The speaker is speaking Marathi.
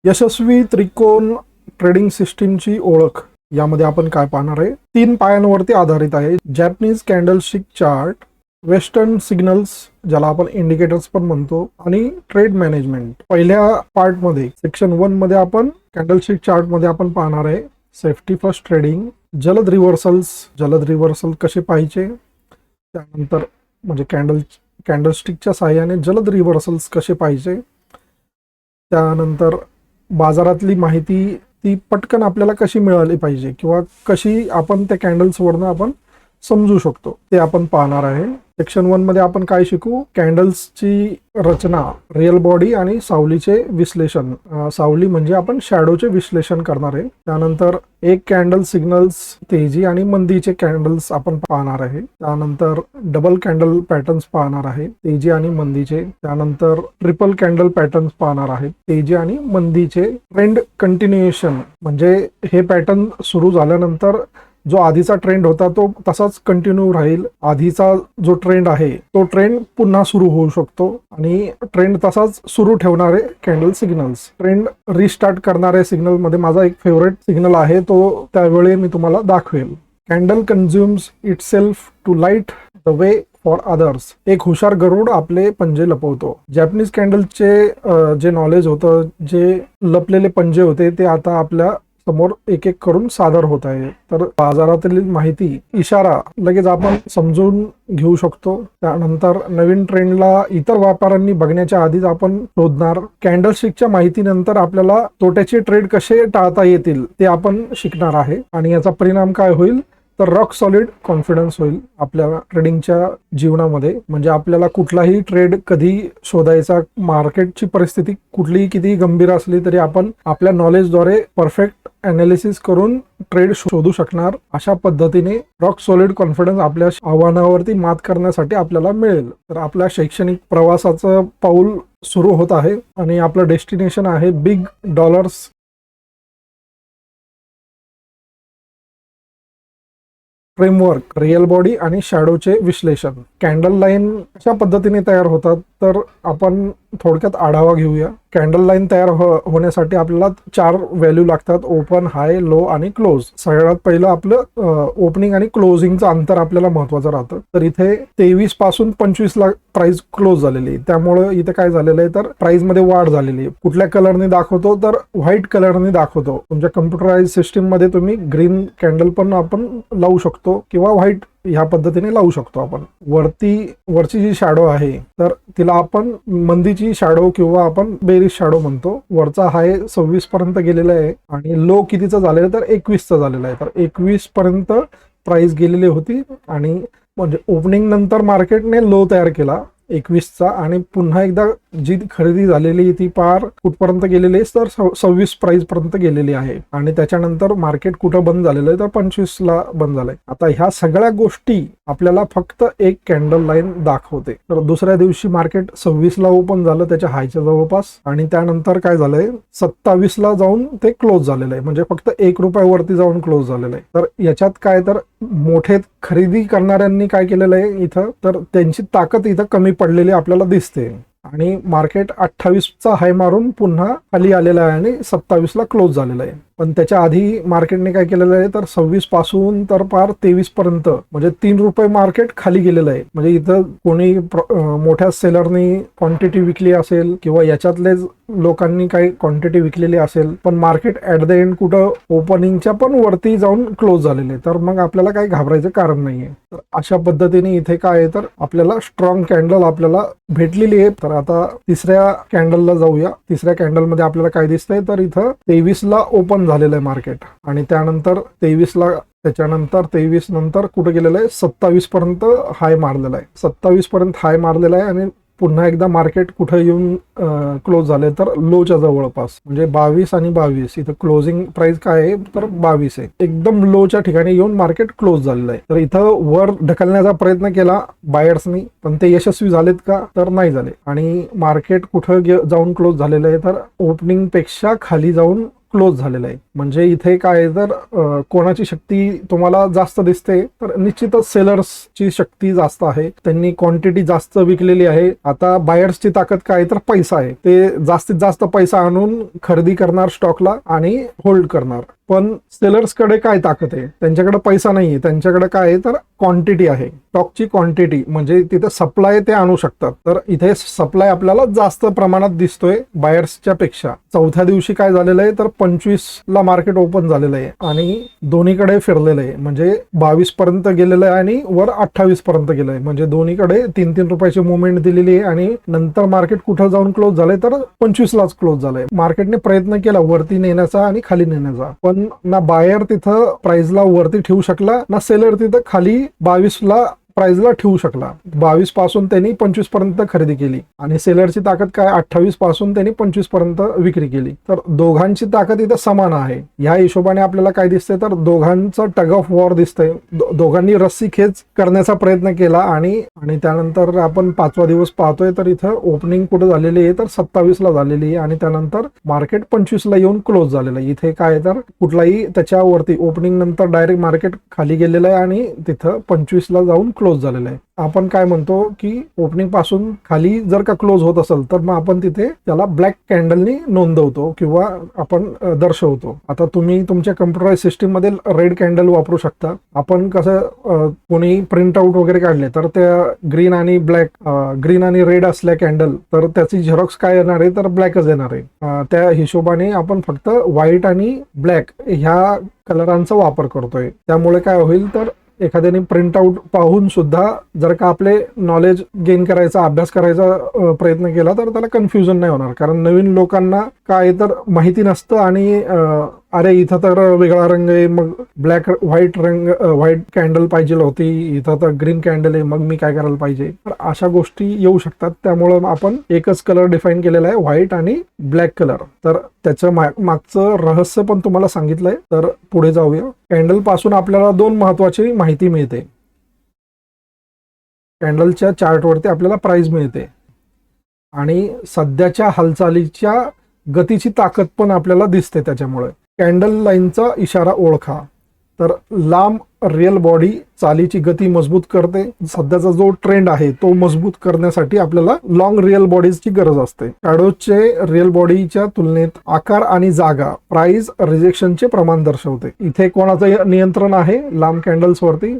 यशस्वी त्रिकोण ट्रेडिंग सिस्टीमची ओळख यामध्ये आपण काय पाहणार आहे? 3 पायांवरती आधारित आहे. Japanese candlestick chart, western signals ज्याला आपण इंडिकेटर्स पण म्हणतो, आणि ट्रेड मॅनेजमेंट. पहिल्या पार्ट मध्ये सेक्शन 1 मध्ये आपण कॅन्डलस्टिक चार्ट मध्ये आपण पाहणार आहे सेफ्टी फर्स्ट ट्रेडिंग, जलद रिव्हर्सल कसे पाहिजे, त्यानंतर म्हणजे कॅन्डलस्टिकच्या साहाय्याने जलद रिव्हर्सल्स कसे पाहिजे, त्यानंतर बाजारातली माहिती ती पटकन आपल्याला कशी मिळाली पाहिजे किंवा कशी आपण त्या कॅन्डल्सवरनं आपण समजू शकतो ते आपण पाहणार आहे. सेक्शन 1 मध्ये आपण काय शिकू? कॅन्डल्सची रचना, रिअल बॉडी आणि सावलीचे विश्लेषण. सावली म्हणजे आपण शॅडोचे विश्लेषण करणार आहे. त्यानंतर एक कॅन्डल सिग्नल्स, तेजी आणि मंदीचे कॅन्डल्स आपण पाहणार आहे. त्यानंतर डबल कॅन्डल पॅटर्न्स पाहणार आहे, तेजी आणि मंदीचे. त्यानंतर ट्रिपल कॅन्डल पॅटर्न्स पाहणार आहे, तेजी आणि मंदीचे. ट्रेंड कंटिन्युएशन म्हणजे हे पॅटर्न सुरू झाल्यानंतर जो आधीचा ट्रेंड होता तो तसाच कंटिन्यू राहील. आधीचा जो ट्रेंड आहे तो ट्रेंड पुन्हा सुरू होऊ शकतो आणि ट्रेंड तसाच सुरू ठेवणारे कॅन्डल सिग्नल्स. ट्रेंड रिस्टार्ट करणारे सिग्नल मध्ये माझा एक फेवरेट सिग्नल आहे, तो त्यावेळी मी तुम्हाला दाखवेल. Candle consumes itself to light the way for others. एक हुशार गरुड आपले पंजे लपवतो. जॅपनीज कॅन्डलचे जे नॉलेज होतं, जे लपलेले पंजे होते, ते आता आपल्या समोर एक एक करून सादर होत आहे. तर बाजारातील माहिती, इशारा लगेच आपण समजून घेऊ शकतो. त्यानंतर नवीन ट्रेंडला इतर व्यापाऱ्यांनी बघण्याच्या आधीच आपण शोधणार. कॅन्डलस्टिकच्या माहितीनंतर आपल्याला तोट्याचे ट्रेड कसे टाळता येतील ते आपण शिकणार आहे. आणि याचा परिणाम काय होईल तर रॉक सॉलिड कॉन्फिडन्स होईल आपल्या ट्रेडिंगच्या जीवनामध्ये. म्हणजे आपल्याला कुठलाही ट्रेड कधी शोधायचा, मार्केटची परिस्थिती कुठलीही किती गंभीर असली तरी आपण आपल्या नॉलेजद्वारे परफेक्ट अनालिसिस करून ट्रेड शोधू शकणार. अशा पद्धतीने रॉक सॉलिड कॉन्फिडन्स आपल्या आव्हानावरती मात करण्यासाठी आपल्याला मिळेल. तर आपल्या शैक्षणिक प्रवासाचं पाऊल सुरू होत आहे आणि आपलं डेस्टिनेशन आहे big dollars. Framework, real body आणि शॅडोचे विश्लेषण. कॅन्डल लाईन कशा पद्धतीने तयार होतात तर आपण थोडक्यात आढावा घेऊया. कॅन्डल लाईन तयार होण्यासाठी आपल्याला 4 व्हॅल्यू लागतात: ओपन, हाय, लो आणि क्लोज. सगळ्यात पहिलं आपलं ओपनिंग आणि क्लोजिंगचं अंतर आपल्याला महत्वाचं राहतं. तर इथे 23 पासून 25 ला प्राइस क्लोज झालेली आहे, त्यामुळे इथे काय झालेलं आहे तर प्राइस मध्ये वाढ झालेली आहे. कुठल्या कलरने दाखवतो तर व्हाईट कलरने दाखवतो. तुमच्या कम्प्युटराइज सिस्टीम मध्ये तुम्ही ग्रीन कॅन्डल पण आपण लावू शकतो किंवा व्हाईट ह्या पद्धतीने लावू शकतो आपण. वरची जी शॅडो आहे तर तिला आपण मंदीची शॅडो किंवा आपण बेरिश शॅडो म्हणतो. वरचा हाय 26 पर्यंत गेलेला आहे आणि लो कितीचा झालेला तर 21चा झालेला आहे. तर 21 पर्यंत प्राइस गेलेली होती आणि म्हणजे ओपनिंग नंतर मार्केटने लो तयार केला 21चा आणि पुन्हा एकदा जी खरेदी झालेली ती पार कुठपर्यंत गेलेली आहे तर 26 प्राइस पर्यंत गेलेली आहे. आणि त्याच्यानंतर मार्केट कुठं बंद झालेलं आहे तर 25 ला बंद झालंय. आता ह्या सगळ्या गोष्टी आपल्याला फक्त एक कॅन्डल लाईन दाखवते. तर दुसऱ्या दिवशी मार्केट 26 ला ओपन झालं त्याच्या हायच्या जवळपास आणि त्यानंतर काय झालंय 27 ला जाऊन ते क्लोज झालेलं आहे. म्हणजे फक्त 1 रुपयावरती जाऊन क्लोज झालेलं आहे. तर याच्यात काय तर मोठे खरेदी करणाऱ्यांनी काय केलेलं आहे इथं तर त्यांची ताकद इथं कमी पडलेली आपल्याला दिसते आणि मार्केट 28चा हाय मारून पुन्हा खाली आलेला आहे आणि 27 ला क्लोज झालेला आहे. पण त्याच्या आधी मार्केटने काय केलेलं आहे तर 26 पासून तर पार 23 पर्यंत म्हणजे 3 रुपये मार्केट खाली गेलेलं आहे. म्हणजे इथं कोणी मोठ्या सेलरनी क्वांटिटी विकली असेल किंवा याच्यातलेच लोकांनी काही क्वांटिटी विकलेली असेल, पण मार्केट ऍट द एंड कुठं ओपनिंगच्या पण वरती जाऊन क्लोज झालेले. तर मग आपल्याला काही घाबरायचं कारण नाहीये. तर अशा पद्धतीने इथे काय आहे तर आपल्याला स्ट्रॉंग कॅन्डल आपल्याला भेटलेली आहे. तर आता तिसऱ्या कॅन्डलला जाऊया. तिसऱ्या कॅन्डल मध्ये आपल्याला काय दिसतंय तर इथं 23 ला ओपन झालेलं आहे मार्केट आणि त्यानंतर 23 ला, त्याच्यानंतर 23 नंतर कुठे गेलेलं आहे 27 पर्यंत हाय मारलेला आहे. 27 पर्यंत हाय मारलेला आहे आणि पुन्हा एकदा मार्केट कुठे येऊन क्लोज झाले तर लोच्या जवळपास म्हणजे 22 आणि 22. इथं क्लोजिंग प्राइस काय आहे तर 22 आहे. एकदम लोच्या ठिकाणी येऊन मार्केट क्लोज झालेलं आहे. तर इथं वर ढकलण्याचा प्रयत्न केला बायर्सनी, पण ते यशस्वी झालेत का तर नाही झाले आणि मार्केट कुठं जाऊन क्लोज झालेलं आहे तर ओपनिंग पेक्षा खाली जाऊन क्लोज झालेलं आहे. म्हणजे इथे काय आहे, तर कोणाची शक्ती तुम्हाला जास्त दिसते, तर निश्चितच सेलर्सची शक्ती जास्त आहे, त्यांनी क्वांटिटी जास्त विकलेली आहे. आता बायर्सची ताकद काय, तर पैसा आहे, ते जास्तीत जास्त पैसा आणून खरेदी करणार स्टॉकला आणि होल्ड करणार. पण सेलर्सकडे काय ताकद आहे, त्यांच्याकडे पैसा नाहीये, त्यांच्याकडे काय आहे, तर क्वांटिटी आहे, स्टॉकची क्वांटिटी, म्हणजे तिथे सप्लाय ते आणू शकतात. तर इथे सप्लाय आपल्याला जास्त प्रमाणात दिसतोय बायर्सच्या पेक्षा. चौथ्या दिवशी काय झालेलं आहे, तर 25ला मार्केट ओपन झालेलं आहे आणि दोन्हीकडे फिरलेलं आहे, म्हणजे 22 पर्यंत गेलेलं आहे आणि वर 28 पर्यंत गेलं आहे. म्हणजे दोन्हीकडे 3-3 रुपयाची मुवमेंट दिलेली आहे आणि नंतर मार्केट कुठं जाऊन क्लोज झालंय, तर 25लाच क्लोज झालंय. मार्केटने प्रयत्न केला वरती नेण्याचा आणि खाली नेण्याचा, पण ना बायर तिथं प्राइसला वरती ठेवू शकला, ना सेलर तिथं खाली 22ला प्राइसला ठेवू शकला. 22 पासून त्यांनी 25 पर्यंत खरेदी केली आणि सेलरची ताकद काय, 28 पासून त्यांनी 25 पर्यंत विक्री केली. तर दोघांची ताकद इथं समान आहे. ह्या हिशोबाने आपल्याला काय दिसतंय, तर दोघांचं टग ऑफ वॉर दिसतंय. दोघांनी रस्सी खेच करण्याचा प्रयत्न केला आणि त्यानंतर आपण 5वा दिवस पाहतोय, तर इथं ओपनिंग कुठे झालेली आहे, तर 27ला झालेली आहे आणि त्यानंतर मार्केट 25ला येऊन क्लोज झालेलं आहे. इथे काय, तर कुठलाही त्याच्यावरती ओपनिंग नंतर डायरेक्ट मार्केट खाली गेलेलं आहे आणि तिथं 25ला जाऊन क्लोज झालेलं आहे. आपण काय म्हणतो की ओपनिंग पासून खाली जर का क्लोज होत असेल, तर मग आपण तिथे त्याला ब्लॅक कॅन्डलनी नोंदवतो किंवा आपण दर्शवतो. आता तुम्ही तुमच्या कम्प्युटराइज सिस्टीम मध्ये रेड कॅन्डल वापरू शकता. आपण कसं कोणी प्रिंट आउट वगैरे काढले, तर त्या ग्रीन आणि ब्लॅक, ग्रीन आणि रेड असल्या कॅन्डल, तर त्याची झेरॉक्स काय येणार आहे, तर ब्लॅकच येणार आहे. त्या हिशोबाने आपण फक्त व्हाईट आणि ब्लॅक ह्या कलरांचा वापर करतोय. त्यामुळे काय होईल, तर एखाद्याने प्रिंट आउट पाहून सुद्धा जर का आपले नॉलेज गेन करायचा, अभ्यास करायचा प्रयत्न केला, तर त्याला कन्फ्युजन नाही होणार. कारण नवीन लोकांना काय तर माहिती नसतं आणि अरे इथं तर वेगळा रंग आहे, मग व्हाईट कॅन्डल पाहिजे होती, इथं तर ग्रीन कॅन्डल आहे, मग मी काय करायला पाहिजे. तर अशा गोष्टी येऊ शकतात. त्यामुळं आपण एकच कलर डिफाईन केलेला आहे, व्हाईट आणि ब्लॅक कलर. तर त्याचं मागचं रहस्य पण तुम्हाला सांगितलंय. तर पुढे जाऊया. कॅन्डल पासून आपल्याला 2 महत्वाची माहिती मिळते. कॅन्डलच्या चार्टवरती आपल्याला प्राइस मिळते आणि सध्याच्या हालचालीच्या गतीची ताकद पण आपल्याला दिसते. त्याच्यामुळे कॅन्डल लाईनचा इशारा ओळखा. तर लांब रिअल बॉडी चालीची गती मजबूत करते. सध्याचा जो ट्रेंड आहे तो मजबूत करण्यासाठी आपल्याला लॉंग रिअल बॉडीजची गरज असते. शॅडोजचे रिअल बॉडीच्या तुलनेत आकार आणि जागा प्राइस रिजेक्शनचे प्रमाण दर्शवते. इथे कोणाचं नियंत्रण आहे लांब कॅन्डल्स वरती,